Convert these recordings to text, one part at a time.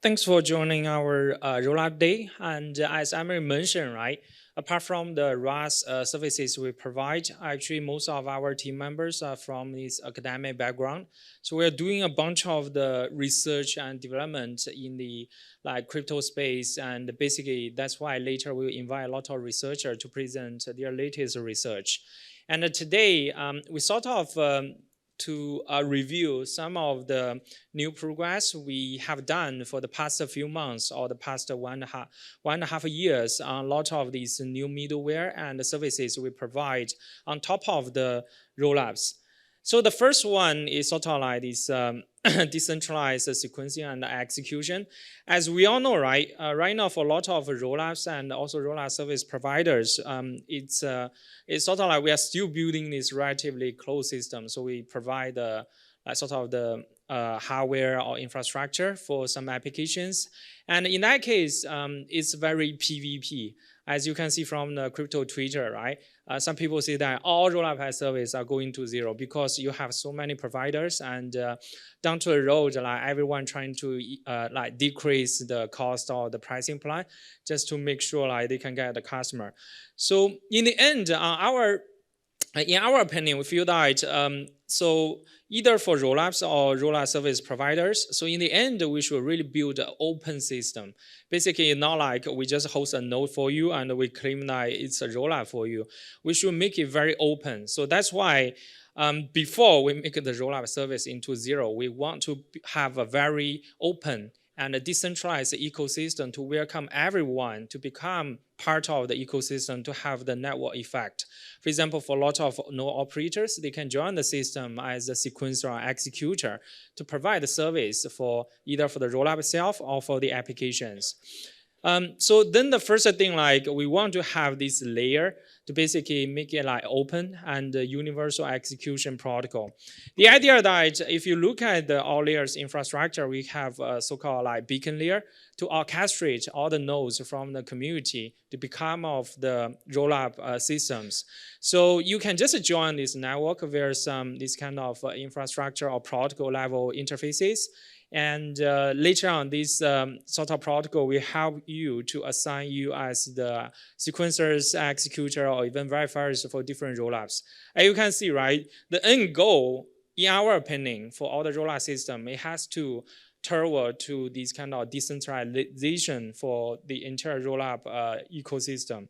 Thanks for joining our rollout day. And as Emery mentioned, right, apart from the RAS services we provide, actually most of our team members are from this academic background. So we're doing a bunch of the research and development in the crypto space, and basically that's why later we'll invite a lot of researchers to present their latest research. And today we sort of to review some of the new progress we have done for the past few months or the past one and a half years on a lot of these new middleware and services we provide on top of the rollups. So the first one is sort of like this decentralized sequencing and execution. As we all know, right now for a lot of rollups and also rollup service providers, it's sort of like we are still building this relatively closed system. So we provide sort of the hardware or infrastructure for some applications. And in that case, it's very PvP. As you can see from the crypto Twitter, right? Some people say that all rollup as service are going to zero because you have so many providers, and down to the road, like everyone trying to like decrease the cost or the pricing plan just to make sure like they can get the customer. So in the end, in our opinion, we feel that so either for rollups or rollup service providers, so in the end, we should really build an open system. Basically, not like we just host a node for you and we claim that it's a rollup for you. We should make it very open. So that's why before we make the rollup service into zero, we want to have a very open and a decentralized ecosystem to welcome everyone to become part of the ecosystem to have the network effect. For example, for a lot of node operators, they can join the system as a sequencer or executor to provide the service for either for the rollup itself or for the applications. So then the first thing, like we want to have this layer to basically make it like open and universal execution protocol. The idea that if you look at the AltLayer's infrastructure, we have a so-called like beacon layer to orchestrate all the nodes from the community to become of the rollup systems. So you can just join this network where some this kind of infrastructure or protocol level interfaces. And later on, this sort of protocol will help you to assign you as the sequencers, executor, or even verifiers for different rollups. As you can see, right, the end goal, in our opinion, for all the rollup system, it has to toward to this kind of decentralization for the entire rollup ecosystem.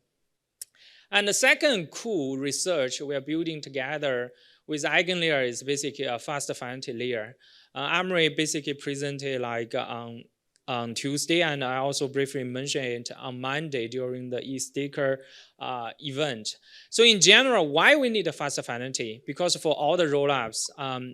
And the second cool research we are building together with EigenLayer is basically a fast finality layer. Amory basically presented like on Tuesday, and I also briefly mentioned it on Monday during the e-sticker event. So in general, why we need a fast finality? Because for all the rollups,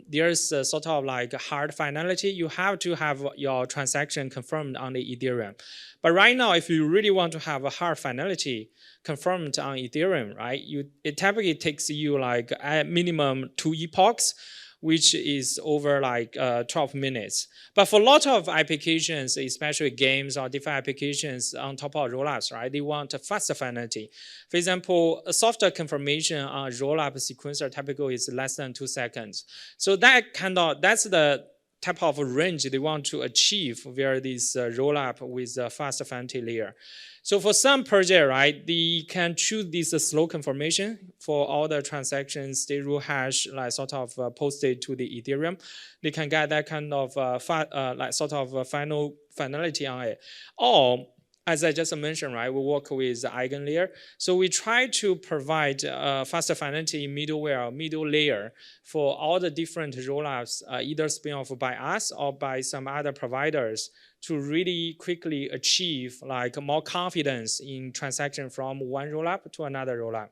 there's a sort of like a hard finality. You have to have your transaction confirmed on the Ethereum. But right now, if you really want to have a hard finality confirmed on Ethereum, right, it typically takes you like at minimum 2 epochs, which is over like 12 minutes. But for a lot of applications, especially games or different applications on top of rollups, right, they want a faster finality. For example, a software confirmation on a rollup sequencer typically is less than 2 seconds. So that's the type of range they want to achieve via this rollup with a fast finality layer. So for some project, right, they can choose this slow confirmation for all the transactions, state rule hash, like sort of posted to the Ethereum. They can get that kind of like sort of finality on it. Or as I just mentioned, right, we work with EigenLayer. So we try to provide faster finality middleware, middle layer for all the different rollups, either spin off by us or by some other providers to really quickly achieve like more confidence in transaction from one rollup to another rollup.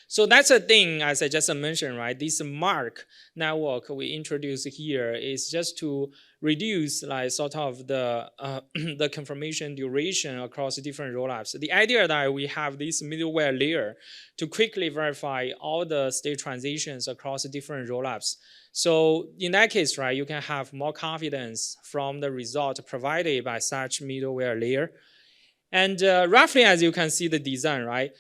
So that's a thing, as I just mentioned, right? This MARC network we introduced here is just to reduce like sort of the the confirmation duration across different rollups. The idea that we have this middleware layer to quickly verify all the state transitions across different rollups. So in that case, right, you can have more confidence from the result provided by such middleware layer. And roughly, as you can see the design, right?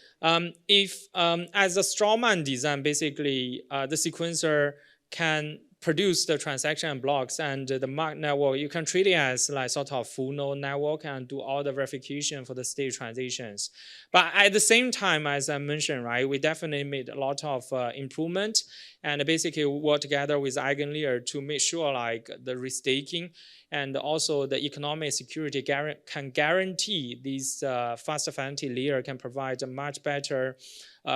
If as a strawman design, basically the sequencer can produce the transaction blocks, and the MAC network, you can treat it as like sort of full node network and do all the verification for the state transitions. But at the same time, as I mentioned, right, we definitely made a lot of improvement, and basically work together with AltLayer to make sure like the restaking and also the economic security can guarantee these fast finality layer can provide a much better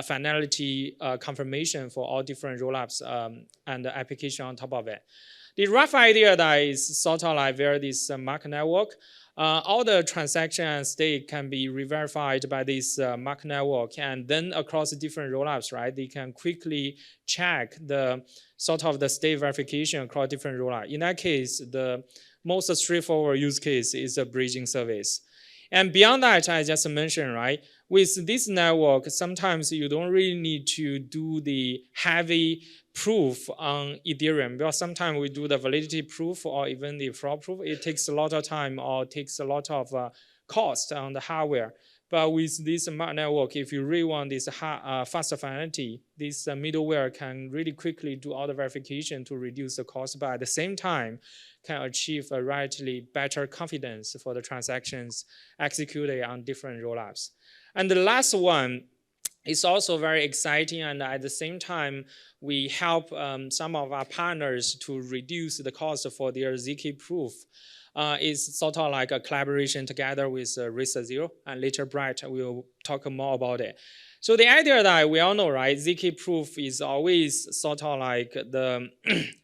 finality confirmation for all different rollups and the application on top of it. The rough idea that is sort of like where this MAC network, all the transaction and state can be re-verified by this MAC network, and then across different rollups, right? They can quickly check the sort of the state verification across different rollups. In that case, the most straightforward use case is a bridging service. And beyond that, I just mentioned, right? With this network, sometimes you don't really need to do the heavy proof on Ethereum, because sometimes we do the validity proof or even the fraud proof. It takes a lot of time or takes a lot of cost on the hardware. But with this MAC network, if you really want this faster finality, this middleware can really quickly do all the verification to reduce the cost, but at the same time, can achieve a relatively better confidence for the transactions executed on different rollups. And the last one is also very exciting, and at the same time, we help some of our partners to reduce the cost for their ZK proof. Is sort of like a collaboration together with RiskZero, and later Brett will talk more about it. So the idea that we all know, right, ZK proof is always sort of like the,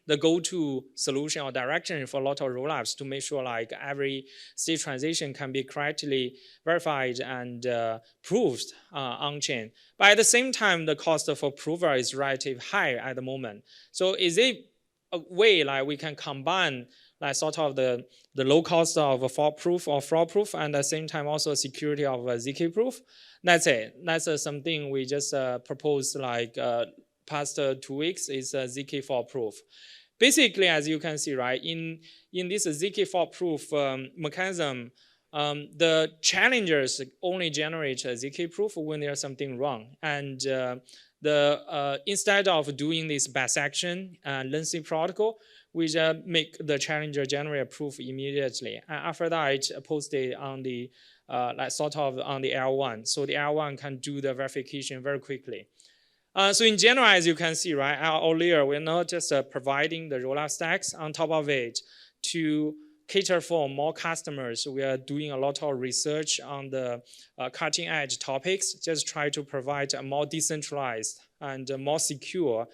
the go-to solution or direction for a lot of rollups to make sure like every state transition can be correctly verified and proved on-chain. But at the same time, the cost for prover is relatively high at the moment. So is it a way like we can combine like sort of the low cost of a fault proof or fraud proof, and at the same time also security of a ZK proof? That's it. That's something we just proposed like past 2 weeks is ZK fault proof. Basically, as you can see, right, in this ZK fault proof mechanism, the challengers only generate a ZK proof when there's something wrong. And instead of doing this bisection lengthy protocol, we just make the challenger generate a proof immediately. And after that, post it on the like sort of on the L1. So the L1 can do the verification very quickly. So in general, as you can see, right, our AltLayer, we're not just providing the rollup stacks on top of it to cater for more customers. We are doing a lot of research on the cutting edge topics, just try to provide a more decentralized and more secure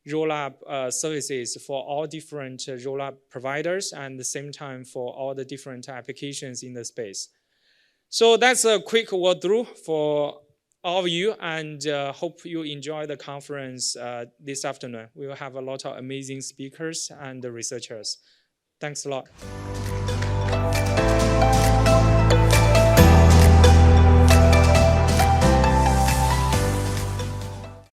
rollup services for all different rollup providers, and at the same time for all the different applications in the space. So that's a quick walkthrough for all of you, and hope you enjoy the conference this afternoon. We will have a lot of amazing speakers and researchers. Thanks a lot.